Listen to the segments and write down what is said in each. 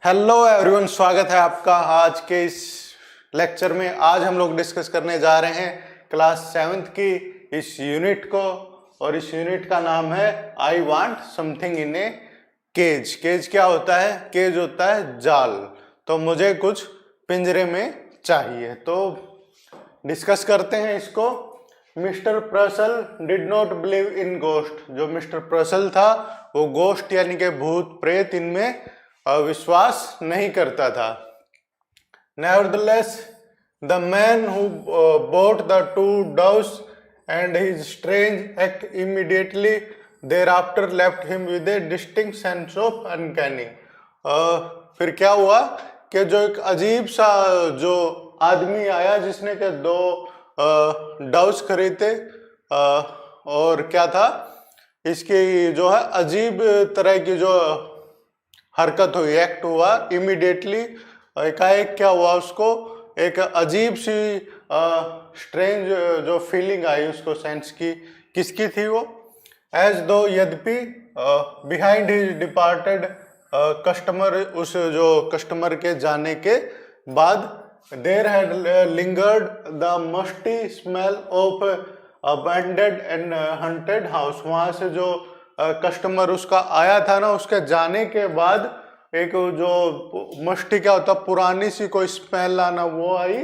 Hello everyone, स्वागत है आपका आज के इस लेक्चर में। आज हम लोग डिस्कस करने जा रहे हैं क्लास 7th की इस यूनिट को, और इस यूनिट का नाम है I want something in a cage. Cage क्या होता है? केज होता है जाल। तो मुझे कुछ पिंजरे में चाहिए, तो डिस्कस करते हैं इसको। Mister Purcell did not believe in ghost. जो मिस्टर प्रसल था वो गोस्ट यानी कि भूत प्रेत इनमें विश्वास नहीं करता था। Nevertheless, the man who bought the two doves and his strange act immediately thereafter left him with a distinct sense of uncanny. फिर क्या हुआ कि जो एक अजीब सा जो आदमी आया जिसने के दो डव्स खरीदे, और क्या था इसकी जो है अजीब तरह की जो हरकत हुई, एक्ट हुआ इमीडिएटली। एकाएक क्या हुआ, उसको एक अजीब सी स्ट्रेंज जो फीलिंग आई उसको, सेंस की। किसकी थी वो? एज दो यद्यपि बिहाइंड हिज डिपार्टेड कस्टमर, उस जो कस्टमर के जाने के बाद, there had lingered the musty smell of abandoned and haunted house. वहां से जो कस्टमर उसका आया था ना, उसके जाने के बाद एक जो मस्टी क्या होता, पुरानी सी कोई स्मेल आना, वो आई।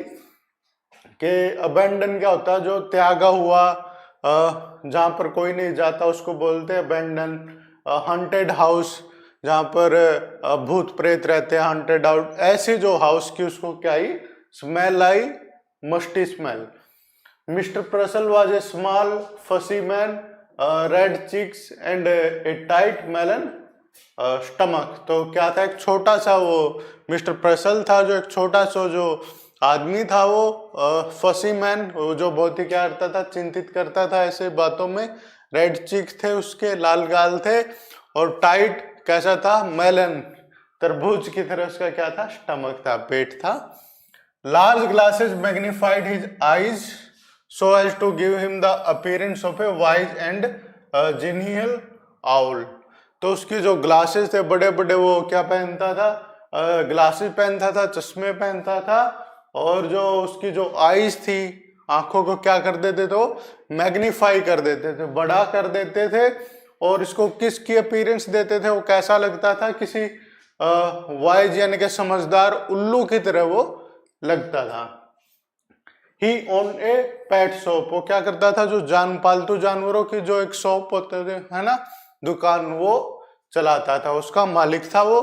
कि अबैंडन क्या होता, जो त्यागा हुआ, जहाँ पर कोई नहीं जाता उसको बोलते हैं अबैंडन। हंटेड हाउस, जहाँ पर भूत प्रेत रहते हैं, हंटेड आउट, ऐसी जो हाउस की उसको क्या आई, स्मेल आई, musty smell. Mister Purcell was a small fussy man, red cheeks and a tight melon stomach. तो क्या था, एक छोटा सा वो मिस्टर प्रसल था, जो एक छोटा सा जो आदमी था, वो फसी मैन, वो जो बहुत ही क्या करता था, चिंतित करता था ऐसे बातों में। रेड चिक्स थे उसके, लाल गाल थे, और टाइट कैसा था, मेलन, तरबूज की तरह उसका क्या था, स्टमक था, पेट था। Large glasses magnified his eyes so as to give him the appearance of a wise and genial owl। तो उसकी जो ग्लासेस थे बड़े बड़े, वो क्या पहनता था, ग्लासेस पहनता था, चश्मे पहनता था, और जो उसकी जो आईज थी, आंखों को क्या कर देते थे, मैग्नीफाई कर देते थे, बड़ा कर देते थे। और इसको किसकी अपीयरेंस देते थे, वो कैसा लगता था, किसी वाइज यानी कि समझदार उल्लू की तरह वो लगता था। ही ओन ए पेट शॉप, वो क्या करता था, जो पालतू जानवरों की जो एक शॉप होते थे, है ना, दुकान, वो चलाता था, उसका मालिक था वो।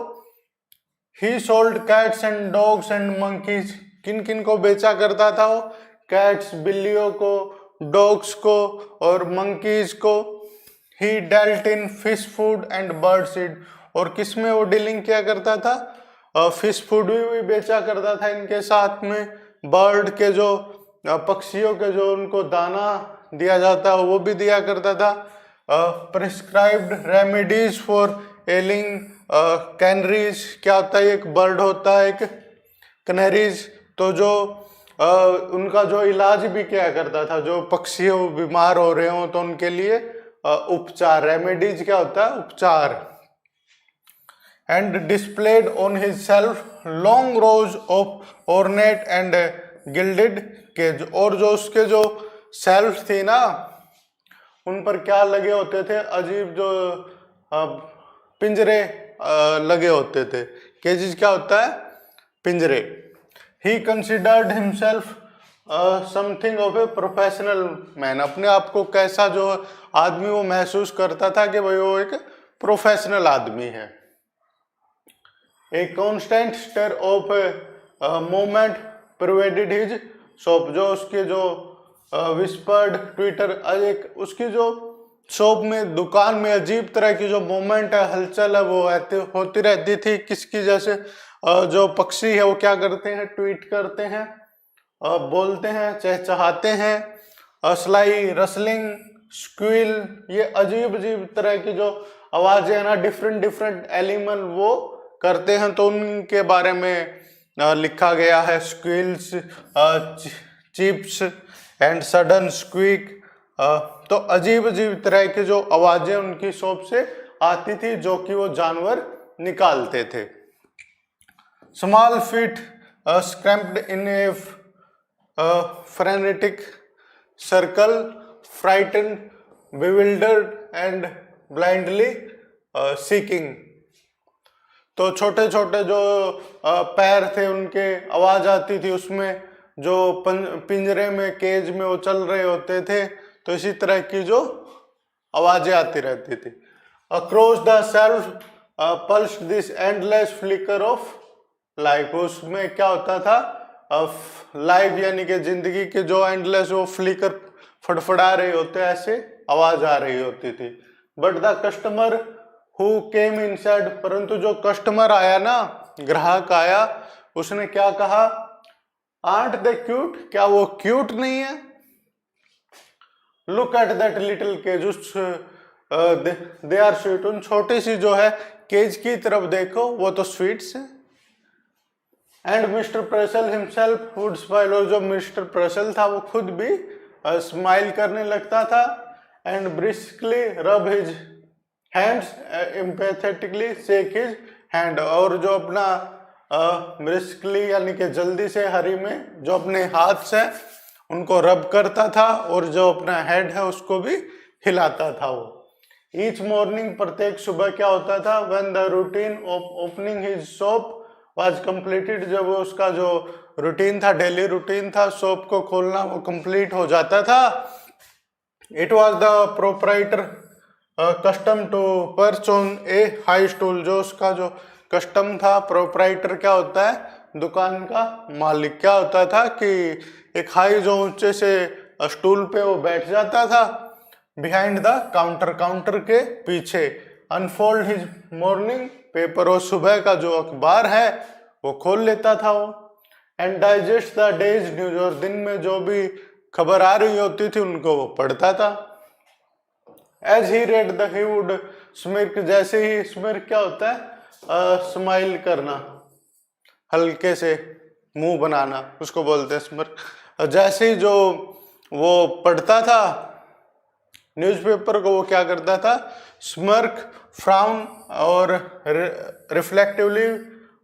ही sold cats and dogs and monkeys. किन किन को बेचा करता था वो? कैट्स, बिल्लियों को, डॉग्स को, और मंकीज को। He dealt in fish food and bird seed. और किस में वो डीलिंग किया करता था? फिश फूड भी बेचा करता था इनके साथ में। बर्ड के जो पक्षियों के जो उनको दाना दिया जाता है वो भी दिया करता था। Prescribed remedies for ailing canaries. क्या होता है, एक बर्ड होता है, एक कैनरीज, तो जो उनका जो इलाज भी किया करता था, जो पक्षी बीमार हो रहे हो तो उनके लिए उपचार। रेमेडीज क्या होता है, उपचार। And displayed on his shelf long rows of ornate and gilded cage. और जो उसके जो सेल्फ थी ना, उन पर क्या लगे होते थे, अजीब जो पिंजरे लगे होते थे। केजेस क्या होता है, पिंजरे। He considered himself something of a professional man. अपने आप को कैसा जो आदमी वो महसूस करता था कि भाई वो एक प्रोफेशनल आदमी है। A constant stir of moment provided his shop. जो उसके जो विस्पर्ड ट्विटर, एक उसकी जो शॉप में, दुकान में अजीब तरह की जो मोमेंट है, हलचल है, वो होती रहती थी। किसकी? जैसे जो पक्षी है वो क्या करते हैं, ट्वीट करते हैं, बोलते हैं, चहचहाते हैं, स्लाई, रसलिंग, स्क्वील, ये अजीब अजीब तरह की जो आवाजें है ना, डिफरेंट डिफरेंट एनिमल वो करते हैं, तो उनके बारे में लिखा गया है। स्क्वील्स, चिप्स एंड सडन स्क्वीक। तो अजीब अजीब तरह की जो आवाजें उनकी शॉप से आती थी, जो कि वो जानवर निकालते थे। Small feet scraped in a frenetic circle, frightened, bewildered and blindly seeking. तो छोटे छोटे जो पैर थे उनके आवाज आती थी, उसमें जो पिंजरे में केज में वो चल रहे होते थे, तो इसी तरह की जो आवाजें आती रहती थी. Across the shelf pulse this endless flicker of life. उसमें क्या होता था, लाइफ यानी कि जिंदगी के जो एंडलेस वो फ्लिकर फड़फड़ा रहे होते, ऐसे आवाज आ रही होती थी. But the customer who came inside, परंतु जो कस्टमर आया ना, ग्राहक आया, उसने क्या कहा, आर्ट दे क्यूट, क्या वो क्यूट नहीं है. Look at that little cage, उस दे आर स्वीट, उन छोटी सी जो है केज की तरफ देखो, वो तो स्वीट्स है. And mister Purcell himself would smile, और जो मिस्टर प्रेसल था वो खुद भी स्माइल करने लगता था. एंड ब्रिस्कली रब his hands empathetically shake his hand, और जो अपना ब्रिस्कली यानी कि जल्दी से, हरी में जो अपने हाथ से उनको रब करता था, और जो अपना हेड है उसको भी हिलाता था वो. ईच मॉर्निंग, प्रत्येक सुबह क्या होता था, when the routine of opening his shop was completed, जब उसका जो रूटीन था, डेली रूटीन था शॉप को खोलना, वो कंप्लीट हो जाता था. It was the proprietor custom to perch on a high stool, जो उसका जो कस्टम था, प्रोप्राइटर क्या होता है, दुकान का मालिक, क्या होता था कि एक हाई जो ऊंचे से स्टूल पे वो बैठ जाता था, बिहाइंड द काउंटर, काउंटर के पीछे. अनफोल्ड हिज मॉर्निंग पेपर, और सुबह का जो अखबार है वो खोल लेता था वो. And digest the days news, और दिन में जो भी खबर आ रही होती थी उनको वो पढ़ता था. As he read the he would smirk, जैसे ही स्मिर्क क्या होता है, स्माइल करना, हल्के से मुंह बनाना, उसको बोलते हैं स्मिर्क. जैसे ही जो वो पढ़ता था न्यूज़पेपर को, वो क्या करता था, स्मर्क, फ्राउन और रिफ्लेक्टिवली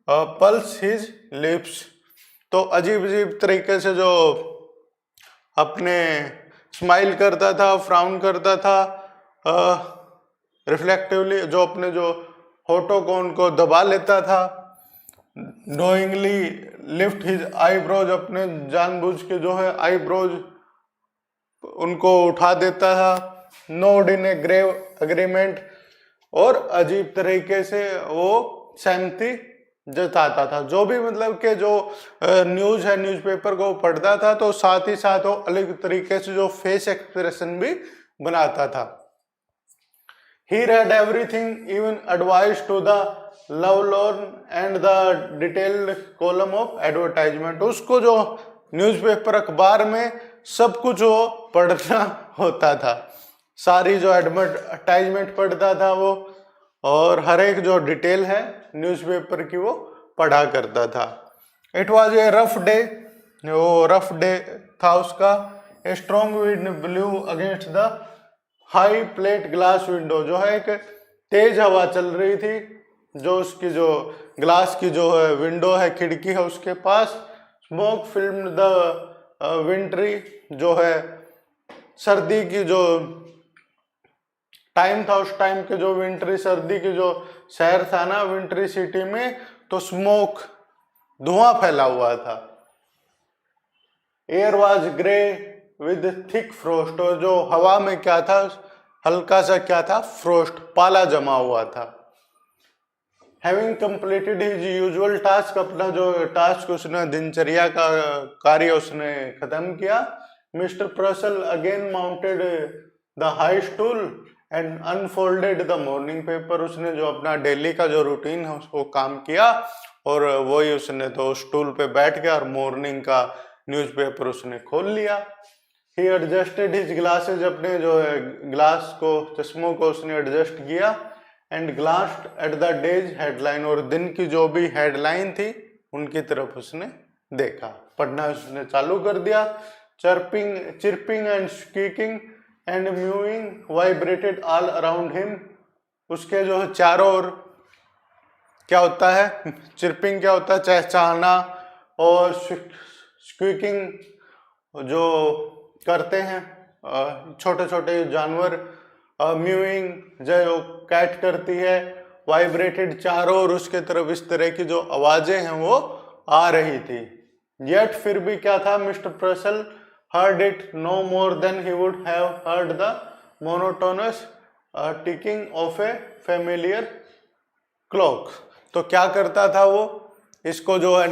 पल्स हिज लिप्स. तो अजीब अजीब तरीके से जो अपने स्माइल करता था, फ्राउन करता था, रिफ्लेक्टिवली जो अपने जो होठों को उनको दबा लेता था. नोइंगली लिफ्ट हिज आईब्रोज, अपने जानबूझ के जो है आईब्रोज उनको उठा देता था. Nod in a grave agreement, और अजीब तरीके से वो सहमति जताता था. जो भी मतलब के जो न्यूज है, न्यूज़पेपर को पढ़ता था, तो साथ ही साथ वो अलग तरीके से जो फेस एक्सप्रेशन भी बनाता था. He read everything, even advice to the lovelorn and the detailed column of advertisement. उसको जो न्यूज़पेपर अखबार में सब कुछ वो पढ़ना होता था, सारी जो एडवर्टाइजमेंट पढ़ता था वो, और हर एक जो डिटेल है न्यूज़पेपर की वो पढ़ा करता था. It was a rough day, वो रफ डे था उसका. A strong wind blue against the high plate glass window, जो है एक तेज हवा चल रही थी, जो उसकी जो ग्लास की जो है विंडो है, खिड़की है, उसके पास. स्मोक फिल्म द विंट्री, जो है सर्दी की जो टाइम था, उस टाइम के जो विंट्री सर्दी की जो शहर था ना, विंट्री सिटी में, तो स्मोक धुआं फैला हुआ था. Air was grey with thick frost, और जो हवा में क्या था, हल्का सा क्या था, फ्रोस्ट, पाला जमा हुआ था. Having completed his usual task, अपना जो टास्क उसने दिनचर्या का कार्य उसने खत्म किया. Mister Purcell again mounted the high stool and unfolded the morning paper, उसने जो अपना डेली का जो रूटीन है उसको काम किया, और वही उसने तो स्टूल पे बैठ गया और मॉर्निंग का न्यूज़पेपर उसने खोल लिया. He adjusted his glasses, अपने जो है ग्लास को, चश्मों को उसने एडजस्ट किया. And glanced at the day's headline, और दिन की जो भी हेडलाइन थी उनकी तरफ उसने देखा, पढ़ना उसने चालू कर दिया. Chirping and squeaking and mewing vibrated all around him, उसके जो है चारों ओर क्या होता है, चिरपिंग क्या होता है, चहचहाना, और स्क्वीकिंग जो करते हैं छोटे छोटे जानवर, म्यूइंग जो कैट करती है, वाइब्रेटेड चारों ओर उसके तरफ इस तरह की जो आवाजें हैं वो आ रही थी। येट फिर भी क्या था, mister प्रसल heard it no more than he would have heard the monotonous ticking of a familiar clock। तो क्या करता था वो, इसको जो है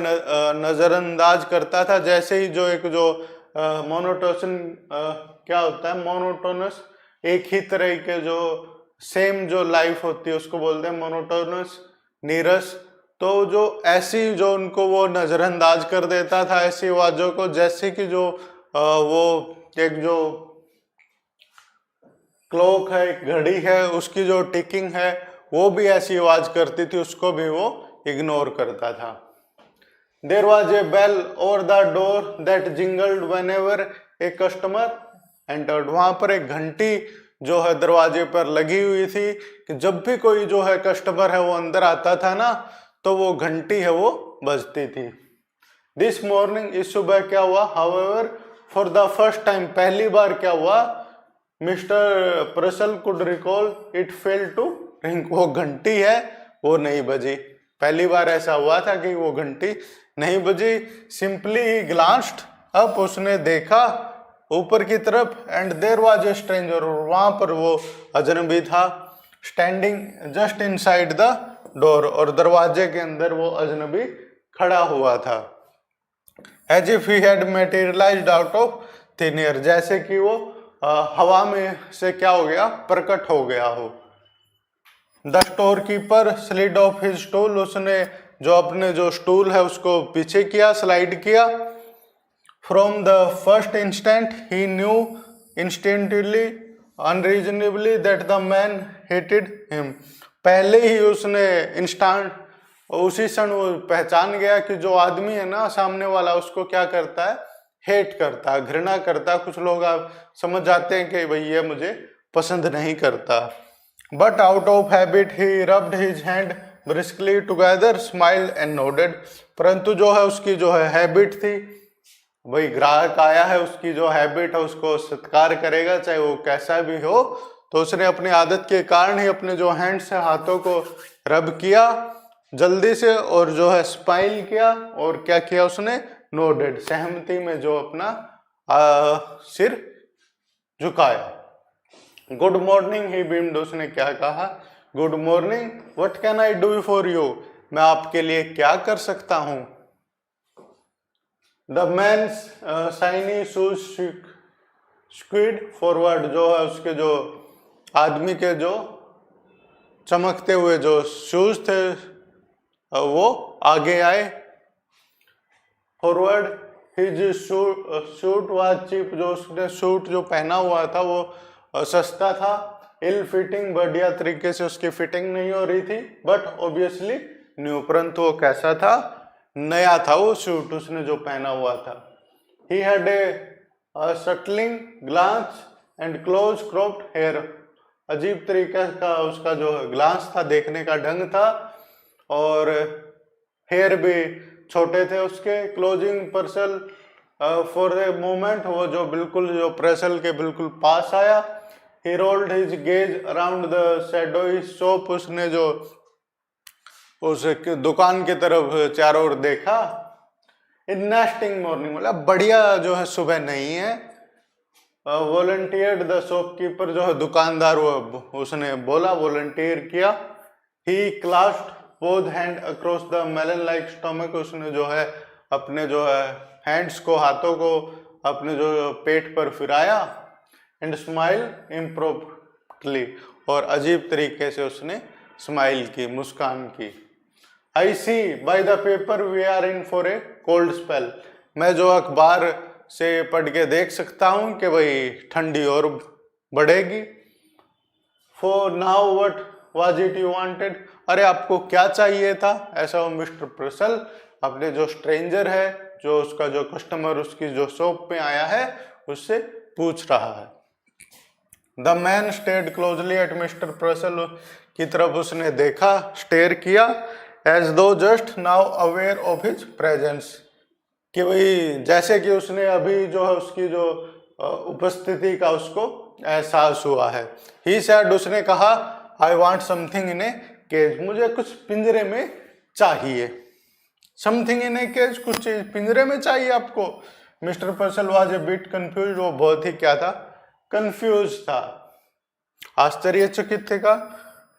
नजरअंदाज करता था, जैसे ही जो एक जो मोनोटोसन क्या होता है, मोनोटोनस एक ही तरह के जो सेम जो लाइफ होती है उसको बोलते हैं मोनोटोनस, नीरस। तो जो ऐसी जो उनको वो नजरअंदाज कर देता था ऐसी आवाजों को, जैसे कि जो वो एक जो क्लॉक है, एक घड़ी है, उसकी जो टिकिंग है वो भी ऐसी आवाज करती थी, उसको भी वो इग्नोर करता था। There was a bell over the door that jingled whenever a customer entered. वहां पर एक घंटी जो है दरवाजे पर लगी हुई थी कि जब भी कोई जो है कस्टमर है वो अंदर आता था ना, तो वो घंटी है वो बजती थी। दिस मॉर्निंग, इस सुबह क्या हुआ, however for the first time, पहली बार क्या हुआ, mister Purcell could recall it fail to ring. वो घंटी है वो नहीं बजी, पहली बार ऐसा हुआ था कि वो घंटी नहीं बजी। सिंपली ही ग्लांस्ड अप, उसने देखा ऊपर की तरफ, and there was a stranger, वहां पर वो अजनबी था, standing just inside the door, और दरवाजे के अंदर वो अजनबी खड़ा हुआ था। As if he had materialized out of thin air, जैसे कि वो हवा में से क्या हो गया, प्रकट हो गया हो। The store keeper slid of his stool, उसने जो अपने जो स्टूल है उसको पीछे किया, स्लाइड किया। From the first instant he new instantly unreasonably that the man hated him. पहले ही उसने इंस्टेंट उसी क्षण वो पहचान गया कि जो आदमी है ना सामने वाला, उसको क्या करता है, हेट करता है, घृणा करता है। कुछ लोग आप समझ जाते हैं कि भाई ये मुझे पसंद नहीं करता। But out of habit he rubbed his hand briskly together, smiled and nodded. परंतु जो है उसकी जो है हैबिट थी, भाई ग्राहक आया है, उसकी जो हैबिट है उसको सत्कार करेगा चाहे वो कैसा भी हो। तो उसने अपनी आदत के कारण ही अपने जो हैंड से हाथों को रब किया जल्दी से, और जो है स्माइल किया, और क्या किया उसने, नोडेड, सहमति में जो अपना सिर झुकाया। गुड मॉर्निंग ही बीम्ड, उसने क्या कहा, good morning, what can I do for you, मैं आपके लिए क्या कर सकता हूं। The man shiny shoes squid forward, जो है उसके जो आदमी के जो चमकते हुए जो शूज थे वो आगे आए। Forward his suit was cheap, जो उसने सूट जो पहना हुआ था वो सस्ता था। इल फिटिंग, बढ़िया तरीके से उसकी फिटिंग नहीं हो रही थी। बट ऑब्वियसली न्यू, परंतु वो कैसा था, नया था वो सूट उसने जो पहना हुआ था। He had a startling glance and close cropped hair, अजीब तरीके का उसका जो ग्लांस था, देखने का ढंग था, और हेयर भी छोटे थे उसके। Closing Purcell for a moment, वो जो बिल्कुल जो प्रेसल के बिल्कुल पास आया। He rolled his gaze around the shadowy shop, उसने जो उस दुकान की तरफ चारों ओर देखा। इन नेस्टिंग मॉर्निंग, मतलब बढ़िया जो है सुबह नहीं है। वॉलंटियर्ड द शॉपकीपर, जो है दुकानदार, वो उसने बोला, वॉलंटियर किया। He clasped both hand across the melon like stomach, उसने जो है अपने जो है हैंड्स को, हाथों को अपने जो पेट पर फिराया। एंड स्माइल इम्प्रोप्टली, और अजीब तरीके से उसने स्माइल की, मुस्कान की। I see by the paper we are in for a cold spell, मैं जो अखबार से पढ़ के देख सकता हूं कि भाई ठंडी और बढ़ेगी। For now what was it you wanted, अरे आपको क्या चाहिए था, ऐसा वो मिस्टर प्रसल अपने जो स्ट्रेंजर है, जो उसका जो कस्टमर उसकी जो शॉप पे आया है, उससे पूछ रहा है। The man stared closely at mister Purcell, की तरफ उसने देखा, स्टेयर किया। As though just now aware of his presence, कि भाई जैसे कि उसने अभी जो है उसकी जो उपस्थिति का उसको एहसास हुआ है। ही सैड, उसने कहा, I want something in a cage, मुझे कुछ पिंजरे में चाहिए। समथिंग इन ए केज, कुछ चीज पिंजरे में चाहिए आपको। Mister पर्सल was a bit confuse, वो बहुत ही क्या था, कंफ्यूज था, आश्चर्यचकित था।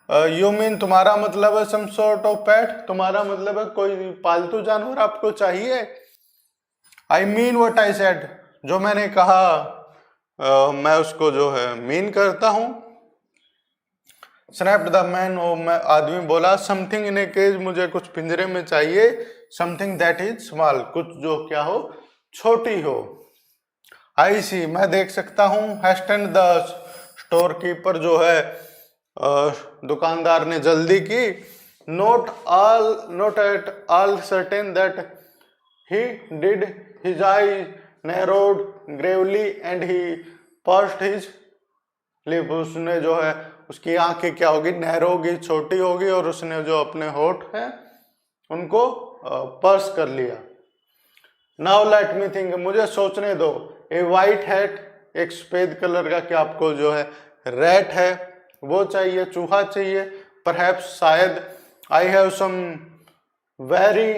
यू मीन, तुम्हारा मतलब है सम सॉर्ट ऑफ पेट, तुम्हारा मतलब है कोई पालतू जानवर आपको चाहिए। I mean what I said, जो मैंने कहा मैं उसको जो है मीन करता हूं। स्नैप्ड द मैन, वो आदमी बोला, समथिंग इन ए केज, मुझे कुछ पिंजरे में चाहिए। समथिंग दैट इज स्मॉल, कुछ जो क्या हो, छोटी हो। आई सी, मैं देख सकता हूँ। हेस्टेंड द स्टोर कीपर, जो है दुकानदार ने जल्दी की। Note at all certain that he did, his I narrowed Gravely and he pursued his lip, उसने जो है उसकी आंखें क्या होगी, नैरो होगी, छोटी होगी, और उसने जो अपने होठ हैं उनको पर्स कर लिया। नाउ लेट मी थिंक, मुझे सोचने दो। ए वाइट हैट, एक सफेद कलर का, क्या आपको जो है रैट है वो चाहिए, चूहा चाहिए, परहैप्स शायद। I have some very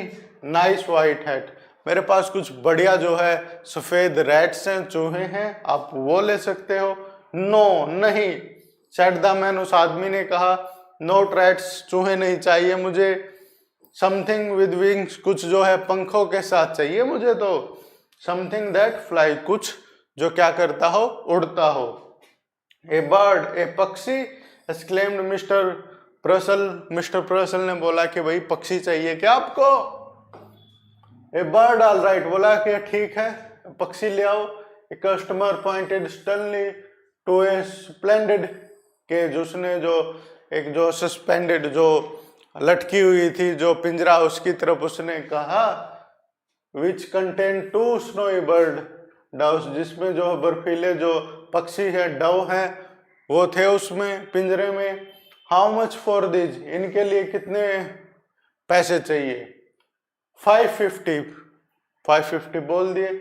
nice white hat, मेरे पास कुछ बढ़िया जो है सफेद रैट्स हैं, चूहे हैं, आप वो ले सकते हो। नो, नहीं। सेड द मैन, उस आदमी ने कहा, नोट रैट्स, चूहे नहीं चाहिए मुझे। समथिंग विद विंग्स, कुछ जो है पंखों के साथ चाहिए मुझे तो। समथिंग दैट फ्लाई, कुछ जो क्या करता हो, उड़ता हो। ए बर्ड, ए पक्षी। एक्सक्लेम्ड मिस्टर प्रसल, मिस्टर प्रसल ने बोला कि भाई पक्षी चाहिए क्या आपको। ए बर्ड, ऑल राइट, बोला कि ठीक है पक्षी ले आओ। A customer pointed sternly to a splendid cage, उसने जो एक जो सस्पेंडेड, जो लटकी हुई थी जो पिंजरा, उसकी तरफ उसने कहा। Which contain two snowy bird doves, जिसमें जो बर्फीले जो पक्षी है, डव हैं, वो थे उसमें पिंजरे में। हाउ मच फॉर दिस, इनके लिए कितने पैसे चाहिए। 550, 550 बोल दिए।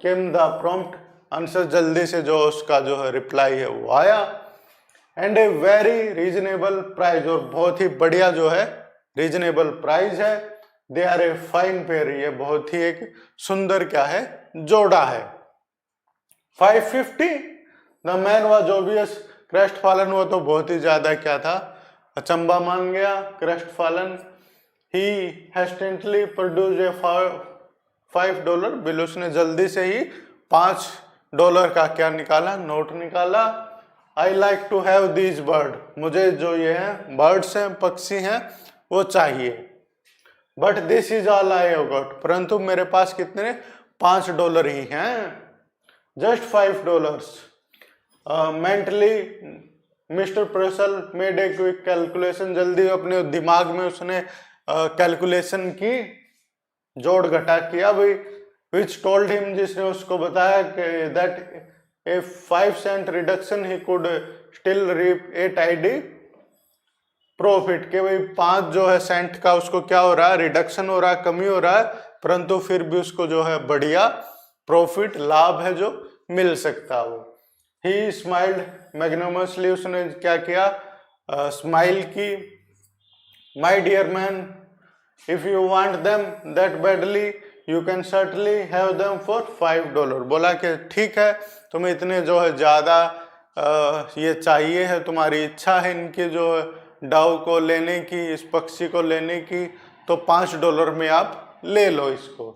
केम द प्रॉम्प्ट आंसर, जल्दी से जो उसका जो है रिप्लाई है वो आया। And a very reasonable price, और बहुत ही बढ़िया जो है रीजनेबल प्राइस है। They are a fine pair, ये बहुत ही एक सुंदर क्या है, जोड़ा है। 550, the man was obvious crest fallen, वो तो बहुत ही ज्यादा क्या था, अचंबा मान गया, crestfallen. He hesitantly produce a $5 bill, उसने जल्दी से ही $5 का क्या निकाला, नोट निकाला। I like to have these bird, मुझे जो ये है बर्ड्स हैं, पक्षी हैं, वो चाहिए। But this is all I have got, परंतु मेरे पास कितने, $5 ही हैं, just $5। Mentally mister Purcell made a quick calculation, जल्दी अपने दिमाग में उसने कैलकुलेशन की, जोड़ घटा किया भाई। विच टोल्ड हिम, जिसने उसको बताया कि that a 5 cent reduction he could still reap a tidy profit, के भाई 5 जो है सेंट का उसको क्या हो रहा है, रिडक्शन हो रहा है, कमी हो रहा है, परंतु फिर भी उसको जो है बढ़िया प्रॉफिट, लाभ है जो मिल सकता हो। ही स्माइल्ड मैग्नमसली, उसने क्या किया, स्माइल की। My dear man, if you want them that badly you can certainly have them for $5, बोला कि ठीक है, तुम्हें इतने जो है ज्यादा ये चाहिए है, तुम्हारी इच्छा है इनके जो डव को लेने की, इस पक्षी को लेने की, तो $5 में आप ले लो इसको।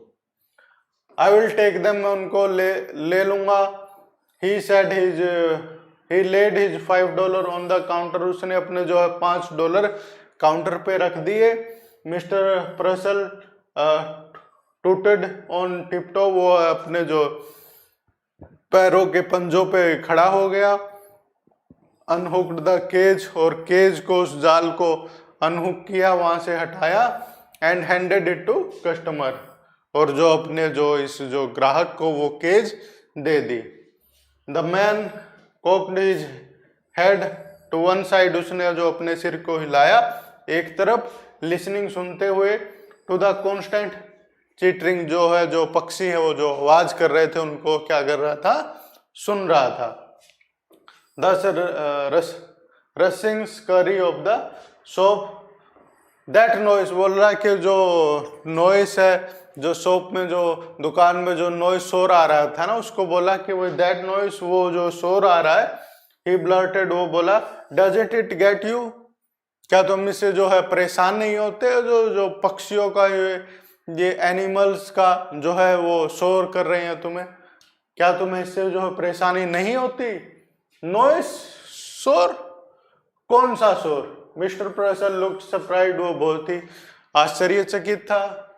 आई विल टेक देम, मैं उनको ले लूंगा। He said he laid his $5 on the counter, उसने अपने जो है $5 काउंटर पे रख दिए। मिस्टर प्रसल टूटेड ऑन टिपटो, वो अपने जो पैरों के पंजों पे खड़ा हो गया। अनहुक्ड द केज, और केज को, उस जाल को अनहुक किया, वहां से हटाया। And handed it to customer, और जो अपने जो इस जो ग्राहक को वो केज दे दी। The man cocked his head to one side, उसने जो अपने सिर को हिलाया एक तरफ। लिसनिंग सुनते हुए, टू द कॉन्स्टेंट चीटरिंग जो है, जो पक्षी है वो जो आवाज कर रहे थे उनको क्या कर रहा था, सुन रहा था। The rustling scurry of the shop, that noise, बोल रहा है कि जो नॉइस है, जो शॉप में जो दुकान में जो नॉइस शोर आ रहा था ना, उसको बोला कि वो दैट नॉइस, वो जो शोर आ रहा है, ही ब्लर्टेड, वो बोला, डजंट इट गेट यू, क्या तुम इससे जो है परेशान नहीं होते, जो जो पक्षियों का ये एनिमल्स का जो है वो शोर कर रहे हैं तुम्हें, क्या तुम्हें इससे जो है परेशानी नहीं होती? नॉइस, शोर, कौन सा शोर? मिस्टर प्रेसल लुक्ड सरप्राइज्ड, वो बहुत ही आश्चर्यचकित था।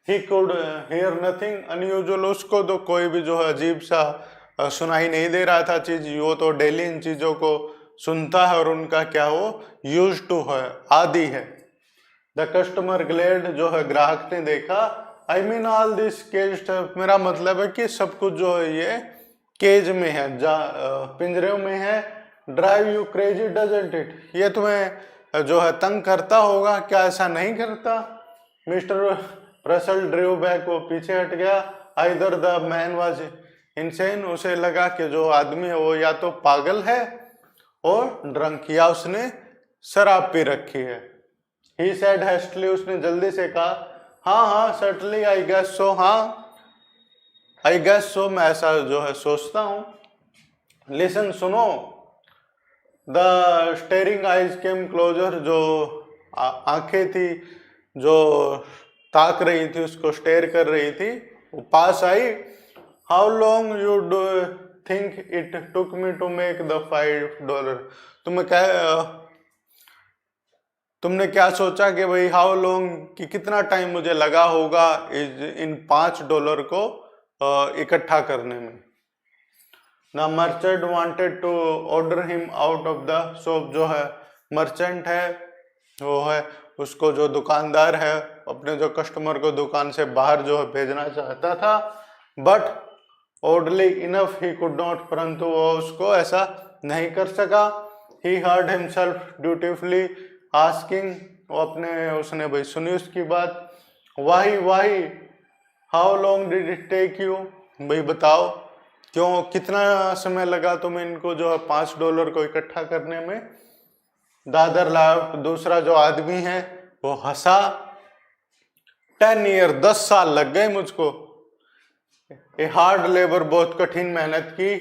He could hear nothing unusual, उसको तो कोई भी जो है अजीब सा सुनाई नहीं दे रहा था चीज, वो तो डेली इन चीजों को सुनता है और उनका क्या वो यूज टू है, आदि है। द कस्टमर ग्लेड, जो है ग्राहक ने देखा, I mean all this cage, मेरा मतलब है कि सब कुछ जो है ये केज में है, पिंजरे में है। Drive you crazy doesn't it, ये तुम्हें जो है तंग करता होगा, क्या ऐसा नहीं करता? मिस्टर रसल ड्रीव बैक, वो पीछे हट गया। Either the man was insane, उसे लगा कि जो आदमी है वो या तो पागल है और ड्रंक, या उसने शराब पी रखी है। ही सेड हेस्टली, उसने जल्दी से कहा, हाँ हाँ सर्टनली, आई गेस सो, हाँ आई गेस सो, मैं ऐसा जो है सोचता हूँ। लिसन, सुनो। The staring eyes came closer, जो आंखें थी जो ताक रही थी, उसको स्टेयर कर रही थी, वो पास आई। How long you do think it took me to make the $5, तुमने क्या सोचा कि भाई हाउ लॉन्ग, कि कितना टाइम मुझे लगा होगा इन $5 को इकट्ठा करने में। ना merchant wanted to order him out of the shop, जो है मर्चेंट है वो है, उसको जो दुकानदार है अपने जो कस्टमर को दुकान से बाहर जो है भेजना चाहता था, but oddly enough he could not, परंतु वो उसको ऐसा नहीं कर सका। He heard himself dutifully asking, उसने भाई सुनी उसकी बात। वाही how long did it take you, भाई बताओ क्यों, कितना समय लगा तुम्हें इनको जो है $5 को इकट्ठा करने में? दादर लाफ, दूसरा जो आदमी है वो हंसा। 10 ईयर, 10 साल लग गए मुझको। ए हार्ड लेबर, बहुत कठिन मेहनत की।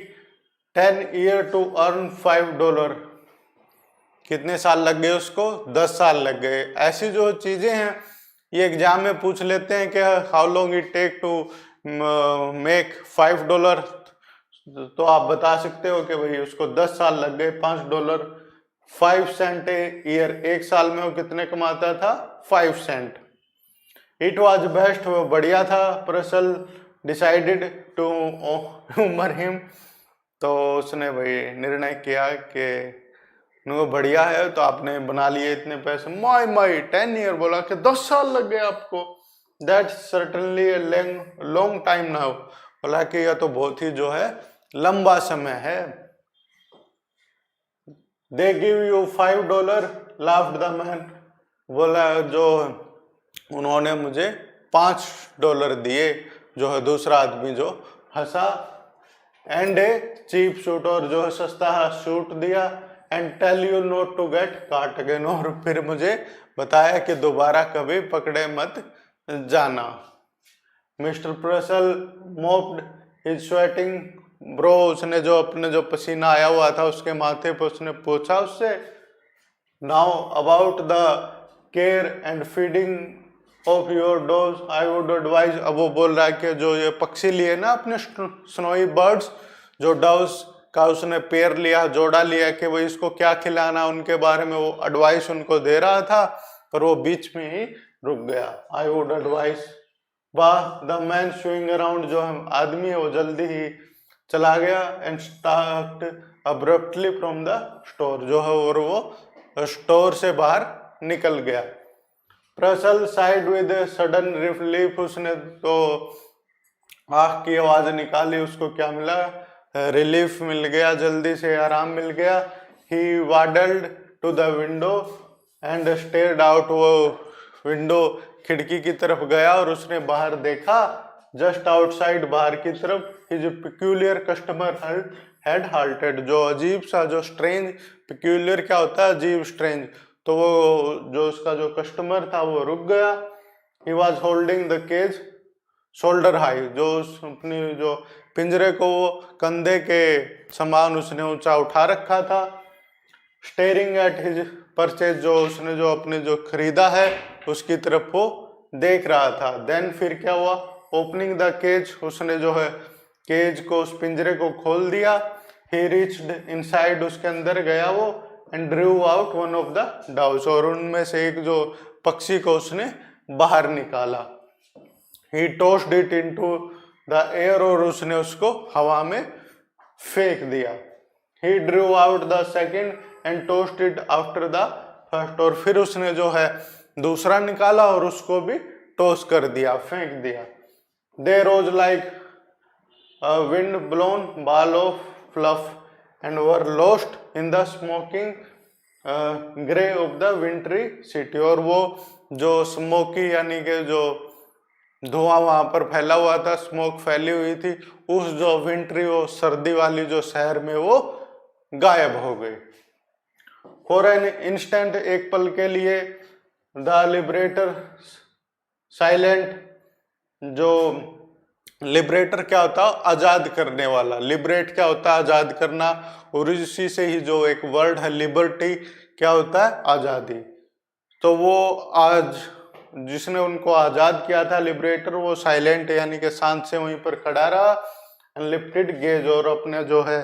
10 ईयर टू अर्न $5, कितने साल लग गए उसको? 10 साल लग गए। ऐसी जो चीजें हैं ये एग्जाम में पूछ लेते हैं कि how long it take to make $5, तो आप बता सकते हो कि भाई उसको 10 साल लग गए। $5, 5 सेंट ए ईयर, एक साल में वो कितने कमाता था? 5 सेंट। इट वॉज बेस्ट, वो बढ़िया था। प्रसल डिसाइडेड टू उमर हिम, तो उसने भाई निर्णय किया कि वो बढ़िया है, तो आपने बना लिए इतने पैसे। माई 10 ईयर, बोला कि 10 साल लग गए आपको। That certainly a long time now, बोला कि यह तो बहुत ही जो है लंबा समय है। They give you $5, laughed the man, बोला जो उन्होंने मुझे $5 दिए, जो है दूसरा आदमी जो हंसा। एंड ए चीप सूट, और जो है सस्ता सूट दिया। And tell you not to get caught again, और फिर मुझे बताया कि दोबारा कभी पकड़े मत जाना। मिस्टर प्रसल मोप्ड हिज स्वेटिंग ब्रो, उसने जो अपने जो पसीना आया हुआ था उसके माथे पर उसने पूछा उससे। Now about the care and feeding of your dogs I would advise, अब वो बोल रहा है कि जो ये पक्षी लिए ना अपने स्नोई बर्ड्स, जो डॉग्स का उसने पेयर लिया, जोड़ा लिया कि वो इसको क्या खिलाना, उनके बारे में वो एडवाइस उनको दे रहा था, पर वो बीच में ही रुक गया। आई वुड एडवाइस, वाह। द मैन स्विंग अराउंड, जो आदमी है वो जल्दी ही चला गया। And start abruptly from the store, जो है और वो स्टोर से बाहर निकल गया। प्रसल साइड विद सडन रिलीफ, उसने तो आह की आवाज निकाली, उसको क्या मिला? रिलीफ मिल गया, जल्दी से आराम मिल गया। He waddled to the window, and stared out, वो विंडो खिड़की की तरफ गया और उसने बाहर देखा, जस्ट आउटसाइड बाहर की तरफ, हिज पिक्यूलियर कस्टमर हैड हाल्टेड, जो अजीब सा, जो स्ट्रेंज, पिक्यूलियर क्या होता है, अजीब, स्ट्रेंज, तो वो जो उसका जो कस्टमर था वो रुक गया। He was holding the cage shoulder high, जो उस अपनी जो पिंजरे को वो कंधे के समान उसने ऊंचा उठा रखा था। स्टेरिंग एट हिज परचेज, जो उसने जो अपने जो खरीदा है उसकी तरफ वो देख रहा था। देन फिर क्या हुआ, ओपनिंग द केज, उसने जो है केज को, उस पिंजरे को खोल दिया। ही रीच्ड इनसाइड, उसके अंदर गया वो, and drew out one of the doves, और उनमें से एक जो पक्षी को उसने बाहर निकाला। He tossed it into the air, और उसने उसको हवा में फेंक दिया। He drew out the second and tossed it after the first, और फिर उसने जो है दूसरा निकाला और उसको भी टॉस कर दिया, फेंक दिया। दे रोज like a wind blown ball of fluff and were lost in the smoking grey of the wintry city, और वो जो स्मोकी यानी कि जो धुआं वहां पर फैला हुआ था, स्मोक फैली हुई थी, उस जो विंट्री, वो सर्दी वाली जो शहर में वो गायब हो गई। फॉर एन इंस्टेंट, एक पल के लिए, द लिबरेटर साइलेंट, जो लिबरेटर क्या होता है, आजाद करने वाला, लिबरेट क्या होता है, आजाद करना, और इसी से ही जो एक वर्ड है लिबर्टी, क्या होता है, आजादी। तो वो आज जिसने उनको आजाद किया था, लिबरेटर, वो साइलेंट यानी कि शांत से वहीं पर खड़ा रहा, लिफ्टेड गेज, और अपने जो है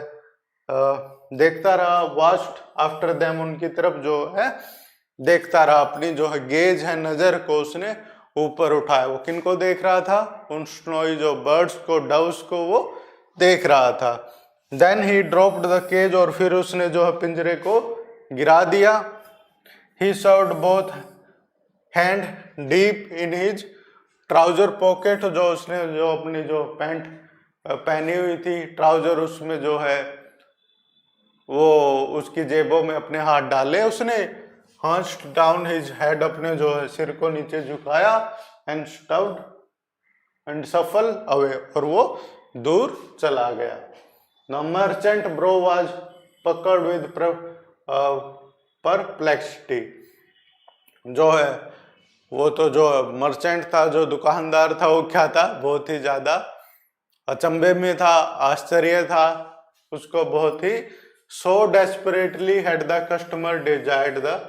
देखता रहा, वास्ट आफ्टर देम, उनकी तरफ जो है देखता रहा, अपनी जो है गेज है, नजर को उसने ऊपर उठाया। वो किनको देख रहा था, उन स्नोई जो बर्ड्स को, डव्स को वो देख रहा था। Then he dropped the cage, और फिर उसने जो है पिंजरे को गिरा दिया। He shoved both hand deep in his trouser pocket, जो उसने जो अपनी जो पैंट पहनी हुई थी, ट्राउजर, उसमें जो है वो उसकी जेबों में अपने हाथ डाले उसने। हंस्ड डाउन हिज हेड, अपने जो है सिर को नीचे झुकाया, एंड स्टव्ड एंड सफल अवे, और वो दूर चला गया। द मर्चेंट ब्रो वाज पकड़ विद परप्लेक्सिटी, जो है वो तो जो मर्चेंट था, जो दुकानदार था, वो क्या था, बहुत ही ज्यादा अचंभे में था, आश्चर्य था उसको बहुत ही। So desperately had the customer desired the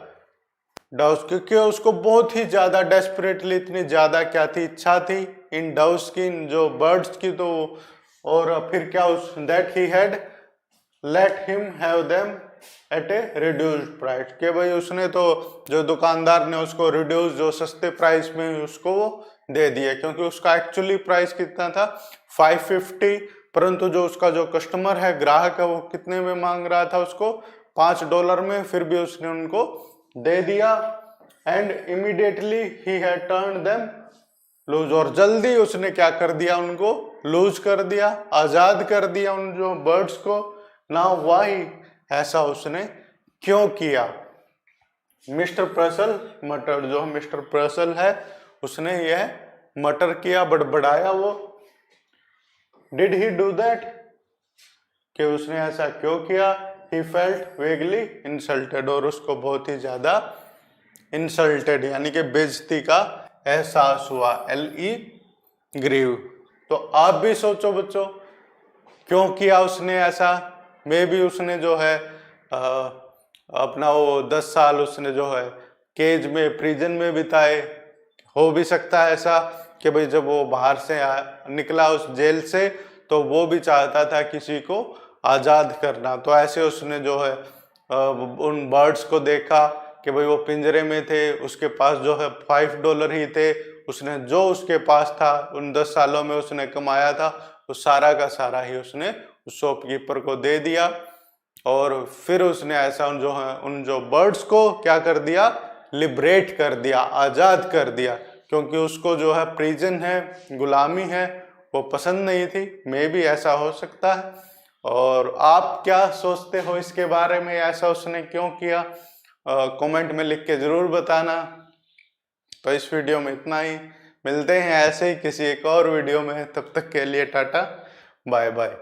doves, क्योंकि उसको बहुत ही ज्यादा डेस्परेटली, इतनी ज्यादा क्या थी, इच्छा थी इन डव्स की, जो बर्ड्स की, तो और फिर क्या, उस that he had let him have them at A reduced price, के भाई उसने तो, जो दुकानदार ने उसको रिड्यूस, जो सस्ते प्राइस में उसको वो दे दिया, क्योंकि उसका एक्चुअली प्राइस कितना था, 550, परंतु जो उसका जो कस्टमर है, ग्राहक है, वो कितने में मांग रहा था उसको, $5 में, फिर भी उसने उनको दे दिया। And immediately he had turned them loose, और जल्दी उसने क्या कर दिया, उनको लूज कर दिया, आजाद कर दिया उन जो बर्ड्स को। नाउ व्हाई, ऐसा उसने क्यों किया। मिस्टर प्रसल मटर, जो मिस्टर प्रसल है, उसने यह मटर किया, बड़बड़ाया वो। डिड ही डू दैट, कि उसने ऐसा क्यों किया। ही फेल्ट वेगली इंसल्टेड, और उसको बहुत ही ज्यादा इंसल्टेड यानी कि बेइज्जती का एहसास हुआ, LE ग्रीव। तो आप भी सोचो बच्चों, क्यों किया उसने ऐसा। मे भी उसने जो है अपना वो 10 साल उसने जो है केज में, प्रिजन में बिताए। हो भी सकता है ऐसा कि भाई जब वो बाहर से निकला उस जेल से, तो वो भी चाहता था किसी को आज़ाद करना। तो ऐसे उसने जो है उन बर्ड्स को देखा कि भाई वो पिंजरे में थे, उसके पास जो है $5 ही थे। उसने जो उसके पास था, उन 10 सालों में उसने कमाया था, उस सारा का सारा ही उसने उस शॉपकीपर को दे दिया। और फिर उसने ऐसा उन जो बर्ड्स को क्या कर दिया, लिबरेट कर दिया, आज़ाद कर दिया, क्योंकि उसको जो है प्रिजन है, गुलामी है, वो पसंद नहीं थी। मे भी ऐसा हो सकता है। और आप क्या सोचते हो इसके बारे में, ऐसा उसने क्यों किया। कमेंट में लिख के ज़रूर बताना। तो इस वीडियो में इतना ही, मिलते हैं ऐसे ही किसी एक और वीडियो में, तब तक के लिए टाटा बाय बाय।